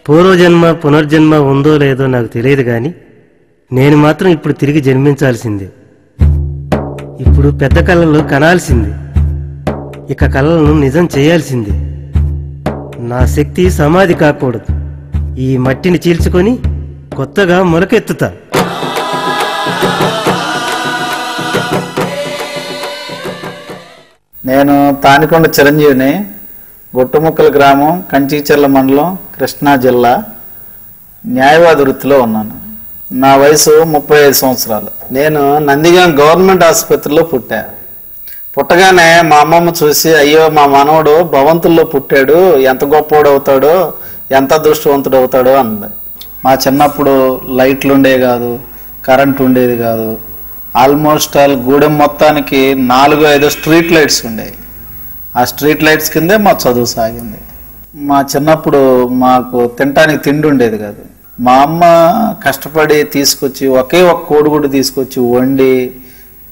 పూర్వజన్మ పునర్జన్మ ఉందో లేదో నాకు తెలియదు కానీ నేను మాత్రం ఇప్పుడు తిరిగి జన్మించాల్సిందే. ఇప్పుడు పెద్ద కళలు కనాల్సిందే. ఇక కళలను నిజం చేయాల్సిందే. నా శక్తి సమాధి కాకూడదు. ఈ మట్టిని చీల్చుకొని కొత్తగా మొలకెత్తుతా. నేను తానికొండ చిరంజీవిని, గుట్టముక్కల గ్రామం, కంచిచర్ల మండలం, కృష్ణా జిల్లా. న్యాయవాది వృత్తిలో ఉన్నాను. నా వయసు 35 సంవత్సరాలు. నేను నందిగాం గవర్నమెంట్ ఆసుపత్రిలో పుట్టా. పుట్టగానే మా అమ్మమ్మ చూసి, అయ్యో మా మనవడు భవంతుల్లో పుట్టాడు, ఎంత గొప్పవాడు అవుతాడో, ఎంత అదృష్టవంతుడు అవుతాడో అన్నది. మా చిన్నప్పుడు లైట్లు ఉండేవి కాదు, కరెంట్ ఉండేది కాదు. ఆల్మోస్ట్ ఆల్ గూడెం మొత్తానికి 4-5 స్ట్రీట్ లైట్స్ ఉండేవి. ఆ స్ట్రీట్ లైట్స్ కిందే మా చదువు సాగింది. మా చిన్నప్పుడు మాకు తినటానికి తిండి ఉండేది కాదు. మా అమ్మ కష్టపడి తీసుకొచ్చి ఒకే ఒక కోడిగుడ్డు తీసుకొచ్చి వండి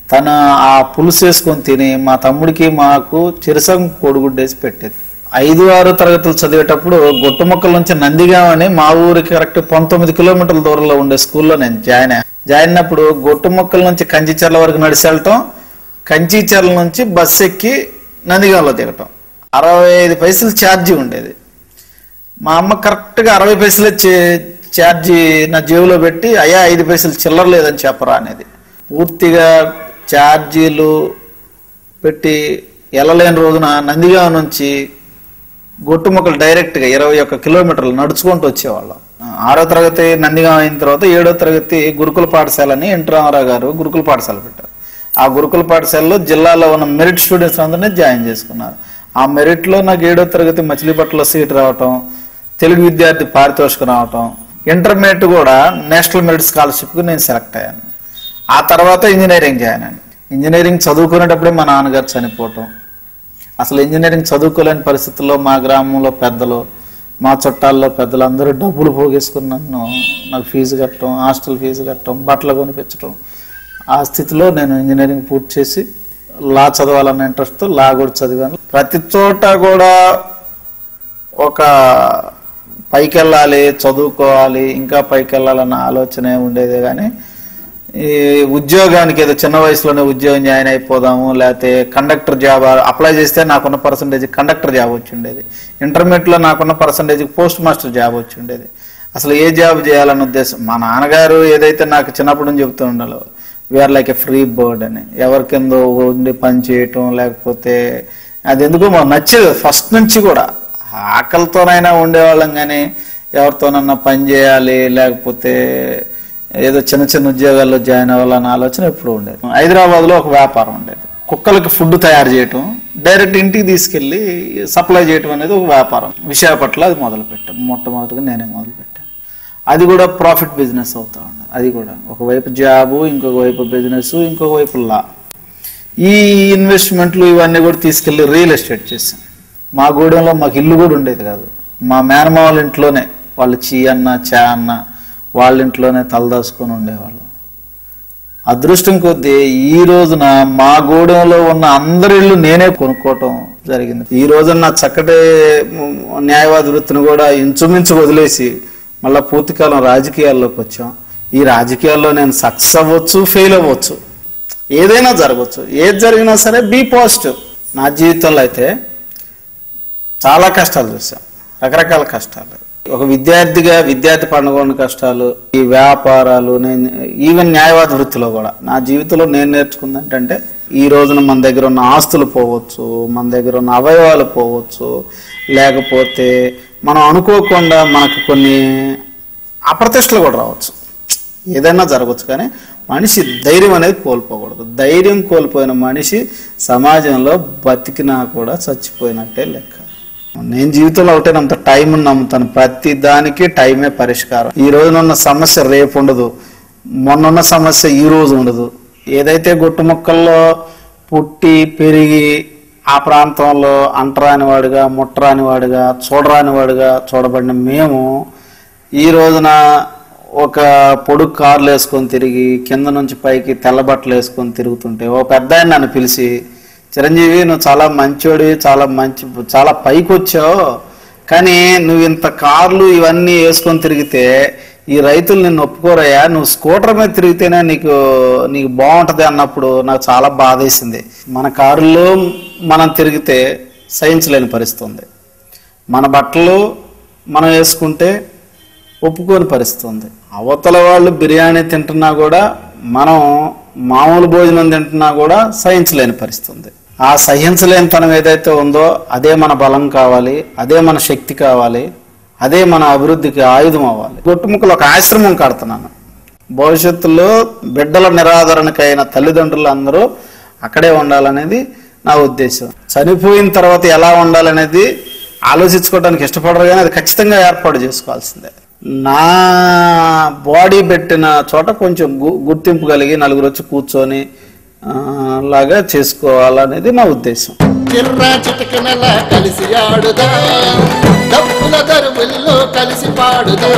తన ఆ పులుసు వేసుకొని తిని మా తమ్ముడికి మాకు చిరసగం కోడిగుడ్డు వేసి పెట్టేది. 5-6 తరగతులు చదివేటప్పుడు గుట్టముక్కల నుంచి నందిగాం అని మా ఊరికి కరెక్ట్ 19 కిలోమీటర్ల దూరంలో ఉండే స్కూల్లో నేను జాయిన్ అయినప్పుడు గుట్టముక్కల నుంచి కంచిచర్ల వరకు నడిచి వెళ్ళటం, కంచిచర్ల నుంచి బస్సు ఎక్కి నందిగాంలో దిగటం. 65 పైసలు ఛార్జీ ఉండేది. మా అమ్మ కరెక్ట్గా 60 పైసలే ఛార్జీ నా జేబులో పెట్టి, అయ్యా 5 పైసలు చిల్లర లేదని చెప్పరా అనేది. పూర్తిగా ఛార్జీలు పెట్టి వెళ్ళలేని రోజున నందిగాం నుంచి గుట్టుముక్కలు డైరెక్ట్గా 21 కిలోమీటర్లు నడుచుకుంటూ వచ్చేవాళ్ళం. 6వ తరగతి నందిగాం అయిన తర్వాత 7వ తరగతి గురుకుల పాఠశాలని ఎన్టీ రామారావు గారు గురుకుల పాఠశాల పెట్టారు. ఆ గురుకుల పాఠశాలలో జిల్లాలో ఉన్న మెరిట్ స్టూడెంట్స్ అందరినీ జాయిన్ చేసుకున్నారు. ఆ మెరిట్లో నాకు 7వ తరగతి మచిలీపట్నంలో సీట్ రావటం, తెలుగు విద్యార్థి పారితోషికం రావటం, ఇంటర్మీడియట్ కూడా నేషనల్ మెరిట్ స్కాలర్షిప్కి నేను సెలెక్ట్ అయ్యాను. ఆ తర్వాత ఇంజనీరింగ్ జాయిన్ అయ్యాను. ఇంజనీరింగ్ చదువుకునేటప్పుడే మా నాన్నగారు చనిపోవటం, అసలు ఇంజనీరింగ్ చదువుకోలేని పరిస్థితుల్లో మా గ్రామంలో పెద్దలు, మా చుట్టాల్లో పెద్దలు అందరూ డబ్బులు పోగేసుకుని నాకు ఫీజు కట్టడం, హాస్టల్ ఫీజు కట్టడం, బట్టలు కొనిపించడం. ఆ స్థితిలో నేను ఇంజనీరింగ్ పూర్తి చేసి లా చదవాలన్న ఇంట్రెస్ట్తో లా కూడా చదివాను. ప్రతి చోట కూడా ఒక పైకి వెళ్ళాలి, చదువుకోవాలి, ఇంకా పైకి వెళ్ళాలన్న ఆలోచనే ఉండేది. కానీ ఈ ఉద్యోగానికి ఏదో చిన్న వయసులోనే ఉద్యోగం జాయిన్ అయిపోదాము, లేకపోతే కండక్టర్ జాబ్ అప్లై చేస్తే నాకున్న పర్సంటేజ్ కండక్టర్ జాబ్ వచ్చి ఉండేది. ఇంటర్మీడియట్లో నాకున్న పర్సంటేజ్ పోస్ట్ మాస్టర్ జాబ్ వచ్చి ఉండేది. అసలు ఏ జాబ్ చేయాలన్న ఉద్దేశం. మా నాన్నగారు ఏదైతే నాకు చిన్నప్పటి నుంచి చెప్తూ ఉండాలో, we are like a free bird అని, ఎవరి కింద ఉండి పని చేయటం, లేకపోతే అది ఎందుకో మాకు నచ్చేది ఫస్ట్ నుంచి కూడా. ఆకలితోనైనా ఉండేవాళ్ళం కానీ ఎవరితోనన్నా పని చేయాలి, లేకపోతే ఏదో చిన్న చిన్న ఉద్యోగాల్లో జాయిన్ అవ్వాలన్న ఆలోచన ఎప్పుడు ఉండేది. హైదరాబాద్లో ఒక వ్యాపారం ఉండేది, కుక్కలకి ఫుడ్ తయారు చేయటం, డైరెక్ట్ ఇంటికి తీసుకెళ్ళి సప్లై చేయటం అనేది ఒక వ్యాపారం. విశాఖపట్నంలో అది మొదలుపెట్టాం. మొట్టమొదటిగా నేనే మొదలుపెట్టాను. అది కూడా ప్రాఫిట్ బిజినెస్ అవుతా ఉండేది. అది కూడా ఒకవైపు జాబు, ఇంకొక వైపు బిజినెస్, ఇంకొక వైపు లా. ఈ ఇన్వెస్ట్మెంట్లు ఇవన్నీ కూడా తీసుకెళ్ళి రియల్ ఎస్టేట్ చేశాను. మా గూడెంలో మాకు ఇల్లు కూడా ఉండేది కాదు. మా మేనమావుల ఇంట్లోనే వాళ్ళు చీ అన్న చా అన్న వాళ్ళ ఇంట్లోనే తలదాచుకొని ఉండేవాళ్ళం. అదృష్టం కొద్దీ ఈ రోజున మా గూడెంలో ఉన్న అందరి ఇళ్ళు నేనే కొనుక్కోవటం జరిగింది. ఈ రోజున నా చక్కటి న్యాయవాది వృత్తిని కూడా ఇంచుమించు వదిలేసి మళ్ళీ పూర్తికాలం రాజకీయాల్లోకి వచ్చాం. ఈ రాజకీయాల్లో నేను సక్సెస్ అవ్వచ్చు, ఫెయిల్ అవ్వచ్చు, ఏదైనా జరగవచ్చు. ఏది జరిగినా సరే బీ పాజిటివ్. నా జీవితంలో అయితే చాలా కష్టాలు చూసాం, రకరకాల కష్టాలు. ఒక విద్యార్థిగా విద్యార్థి పడుకున్న కష్టాలు, ఈ వ్యాపారాలు, నేను ఈవెన్ న్యాయవాద వృత్తిలో కూడా నా జీవితంలో నేను నేర్చుకుంది ఏంటంటే, ఈ రోజున మన దగ్గర ఉన్న ఆస్తులు పోవచ్చు, మన దగ్గర ఉన్న అవయవాలు పోవచ్చు, లేకపోతే మనం అనుకోకుండా మనకు కొన్ని అప్రతిష్టలు కూడా రావచ్చు, ఏదైనా జరగవచ్చు. కానీ మనిషి ధైర్యం అనేది కోల్పోకూడదు. ధైర్యం కోల్పోయిన మనిషి సమాజంలో బతికినా కూడా చచ్చిపోయినట్టే లెక్క. నేను జీవితంలో ఒకటేనంత టైం నమ్ముతాను. ప్రతి దానికి టైమే పరిష్కారం. ఈ రోజునున్న సమస్య రేపు ఉండదు, మొన్నున్న సమస్య ఈ రోజు ఉండదు. ఏదైతే గుట్టుముక్కల్లో పుట్టి పెరిగి ఆ ప్రాంతంలో అంటరాని వాడిగా, ముట్టరాని వాడిగా, చూడరాని వాడిగా చూడబడిన మేము ఈ రోజున ఒక పొడుగు కార్లు వేసుకొని తిరిగి కింద నుంచి పైకి తెల్లబట్టలు వేసుకొని తిరుగుతుంటే ఓ పెద్ద ఆయన నన్ను పిలిచి, చిరంజీవి నువ్వు చాలా మంచోడివి, చాలా పైకి వచ్చావు, కానీ నువ్వు ఇంత కార్లు ఇవన్నీ వేసుకొని తిరిగితే ఈ రైతులు నిన్ను ఒప్పుకోరయ్యా, నువ్వు స్కూటర్ మీద తిరిగితేనే నీకు బాగుంటది అన్నప్పుడు నాకు చాలా బాధేసింది. మన కారుల్లో మనం తిరిగితే సహించలేని పరిస్థితి ఉంది, మన బట్టలు మనం వేసుకుంటే ఒప్పుకోని పరిస్థితి ఉంది. అవతల వాళ్ళు బిర్యానీ తింటున్నా కూడా, మనం మామూలు భోజనం తింటున్నా కూడా సహించలేని పరిస్థితి ఉంది. ఆ సహించలేనితనం ఏదైతే ఉందో అదే మన బలం కావాలి, అదే మన శక్తి కావాలి, అదే మన అభివృద్ధికి ఆయుధం అవ్వాలి. గొట్టుముక్కలు ఒక ఆశ్రమం కడుతున్నాను. భవిష్యత్తులో బిడ్డల నిరాదరణకైన తల్లిదండ్రులు అందరూ అక్కడే ఉండాలనేది నా ఉద్దేశం. చనిపోయిన తర్వాత ఎలా ఉండాలనేది ఆలోచించుకోవడానికి ఇష్టపడరు, కానీ అది ఖచ్చితంగా ఏర్పాటు చేసుకోవాల్సిందే. నా బాడీ పెట్టిన చోట కొంచెం గుర్తింపు కలిగి నలుగురు వచ్చి కూర్చొని లాగా చేసుకోవాలనేది నా ఉద్దేశం. కలిసి ఆడుదా, డప్పుల దరువుల్లో కలిసి పాడుదా.